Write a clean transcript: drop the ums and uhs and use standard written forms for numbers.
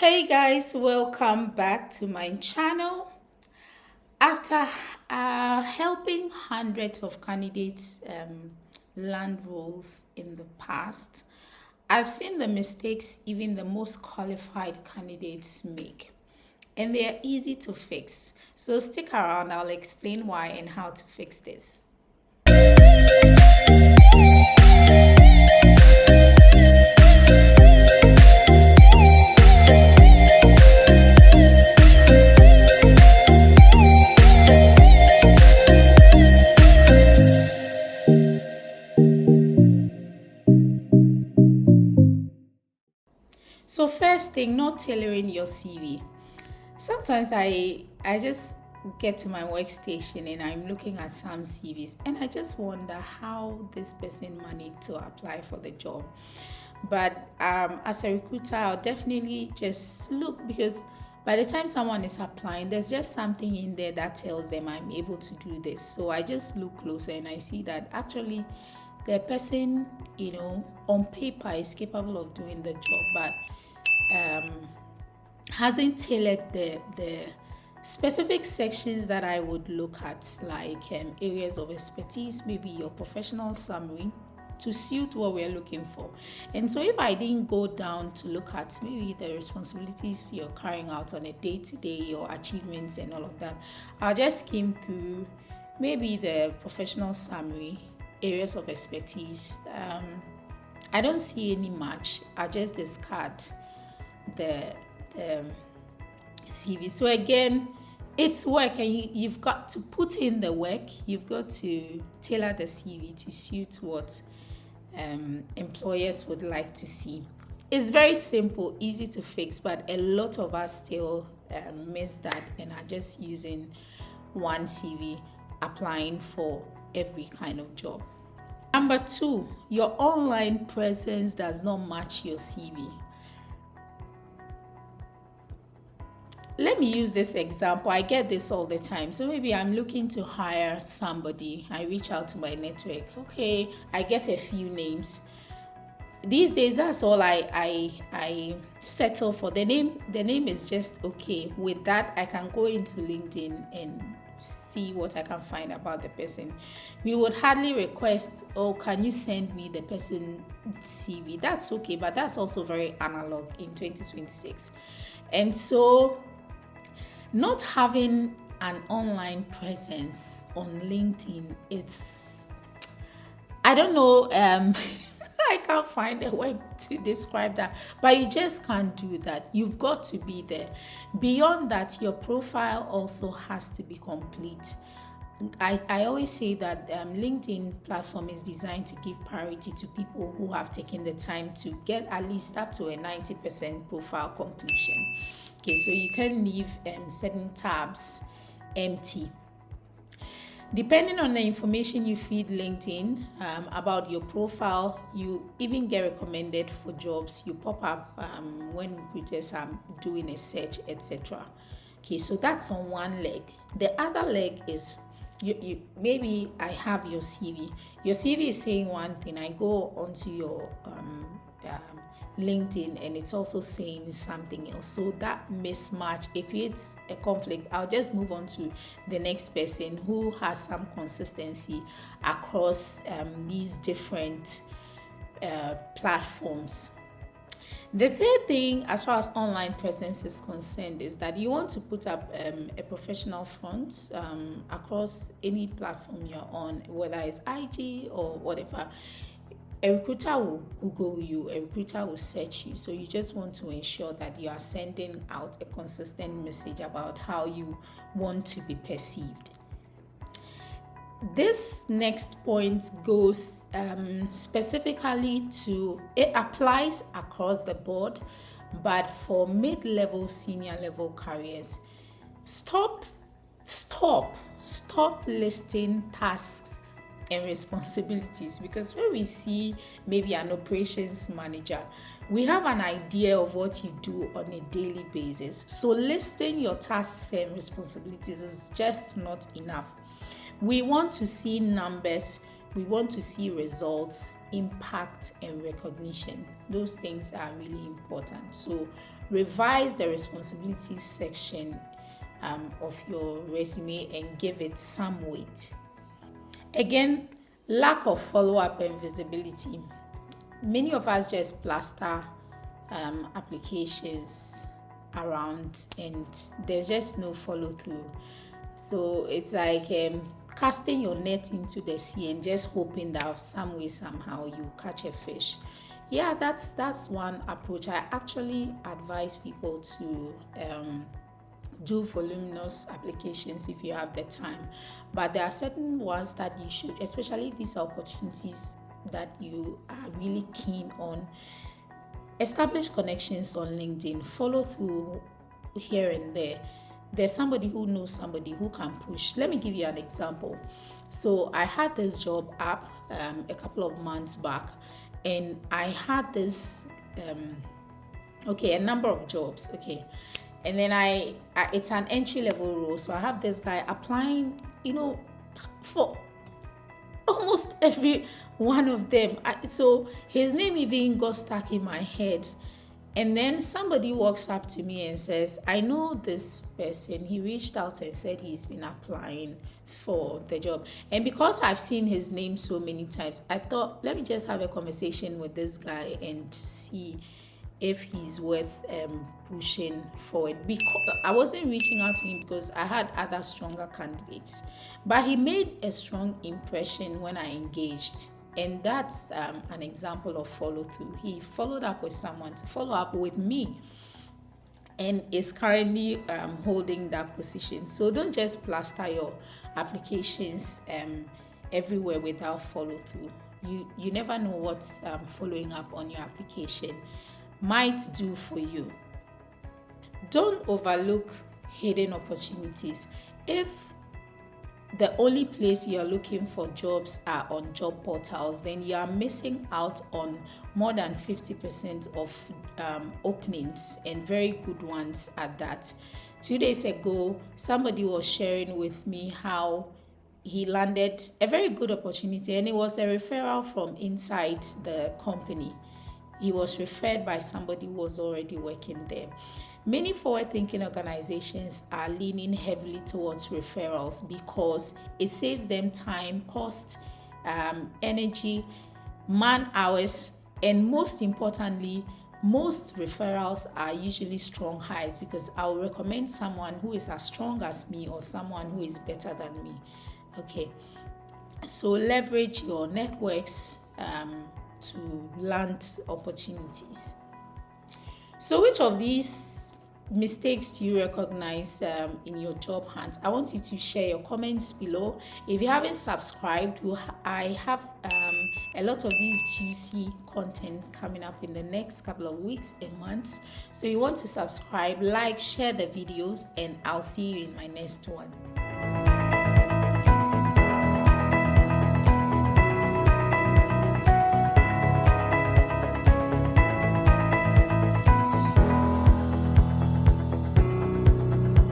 Hey guys, welcome back to my channel. After helping hundreds of candidates land roles in the past, I've seen the mistakes even the most qualified candidates make, and they are easy to fix. So stick around, I'll explain why and how to fix this. So first thing, not tailoring your CV. Sometimes I just get to my workstation and I'm looking at some CVs and I just wonder how this person managed to apply for the job. But as a recruiter, I'll definitely just look because by the time someone is applying, there's just something in there that tells them I'm able to do this. So I just look closer and I see that actually the person, on paper is capable of doing the job, but hasn't tailored the specific sections that I would look at, like areas of expertise, maybe your professional summary, to suit what we're looking for. And so if I didn't go down to look at maybe the responsibilities you're carrying out on a day-to-day, your achievements and all of that, I'll just skim through maybe the professional summary, areas of expertise. I don't see any match. I just discard the CV. So again, it's work, and you've got to put in the work. You've got to tailor the CV to suit what employers would like to see. It's very simple, easy to fix, but a lot of us still miss that and are just using one CV, applying for every kind of job. Number two, your online presence does not match your CV. Let me use this example. I get this all the time. So maybe I'm looking to hire somebody. I reach out to my network. Okay, I get a few names. These days, that's all I settle for. The name is just okay. With that, I can go into LinkedIn and see what I can find about the person. We would hardly request, oh, can you send me the person CV? That's okay, but that's also very analog in 2026. And so not having an online presence on LinkedIn, I don't know, I can't find a word to describe that, but you just can't do that. You've got to be there. Beyond that, your profile also has to be complete. I always say that LinkedIn platform is designed to give priority to people who have taken the time to get at least up to a 90% profile completion. Okay, so you can leave certain tabs empty. Depending on the information you feed LinkedIn about your profile, you even get recommended for jobs. You pop up when recruiters are doing a search, etc. Okay, so that's on one leg. The other leg is you maybe I have your CV. Your CV is saying one thing. I go onto your LinkedIn and it's also saying something else. So that mismatch, it creates a conflict. I'll just move on to the next person who has some consistency across these different platforms. The third thing, as far as online presence is concerned, is that you want to put up a professional front across any platform you're on, whether it's IG or whatever. A recruiter will Google you, a recruiter will search you. So you just want to ensure that you are sending out a consistent message about how you want to be perceived. This next point goes specifically to, it applies across the board, but for mid-level, senior level careers, stop listing tasks and responsibilities, because when we see maybe an operations manager, we have an idea of what you do on a daily basis. So listing your tasks and responsibilities is just not enough. We want to see numbers, we want to see results, impact, and recognition. Those things are really important. So revise the responsibilities section of your resume and give it some weight. Again, lack of follow-up and visibility. Many of us just plaster applications around and there's just no follow-through. So it's like casting your net into the sea and just hoping that some way somehow you catch a fish. Yeah, that's one approach. I actually advise people to do voluminous applications if you have the time, but there are certain ones that you should, especially if these are opportunities that you are really keen on. Establish connections on LinkedIn, follow through here and there. There's somebody who knows somebody who can push. Let me give you an example. So I had this job up a couple of months back, and I had this a number of jobs, and then I it's an entry level role, so I have this guy applying, for almost every one of them. So his name even got stuck in my head. And then somebody walks up to me and says, I know this person. He reached out and said he's been applying for the job. And because I've seen his name so many times, I thought, let me just have a conversation with this guy and see if he's worth pushing forward. Because I wasn't reaching out to him because I had other stronger candidates. But he made a strong impression when I engaged. And that's an example of follow through. He followed up with someone to follow up with me and is currently holding that position. So don't just plaster your applications everywhere without follow through. You never know what following up on your application might do for you. Don't overlook hidden opportunities. If the only place you're looking for jobs are on job portals, then you are missing out on more than 50% of openings, and very good ones at that. 2 days ago, somebody was sharing with me how he landed a very good opportunity, and it was a referral from inside the company. He was referred by somebody who was already working there. Many forward-thinking organizations are leaning heavily towards referrals because it saves them time, cost, energy, man hours, and most importantly, most referrals are usually strong hires because I will recommend someone who is as strong as me or someone who is better than me. So leverage your networks to land opportunities. So which of these mistakes do you recognize in your job hunt? I want you to share your comments below. If you haven't subscribed, I have a lot of these juicy content coming up in the next couple of weeks and months. So you want to subscribe, like, share the videos, and I'll see you in my next one.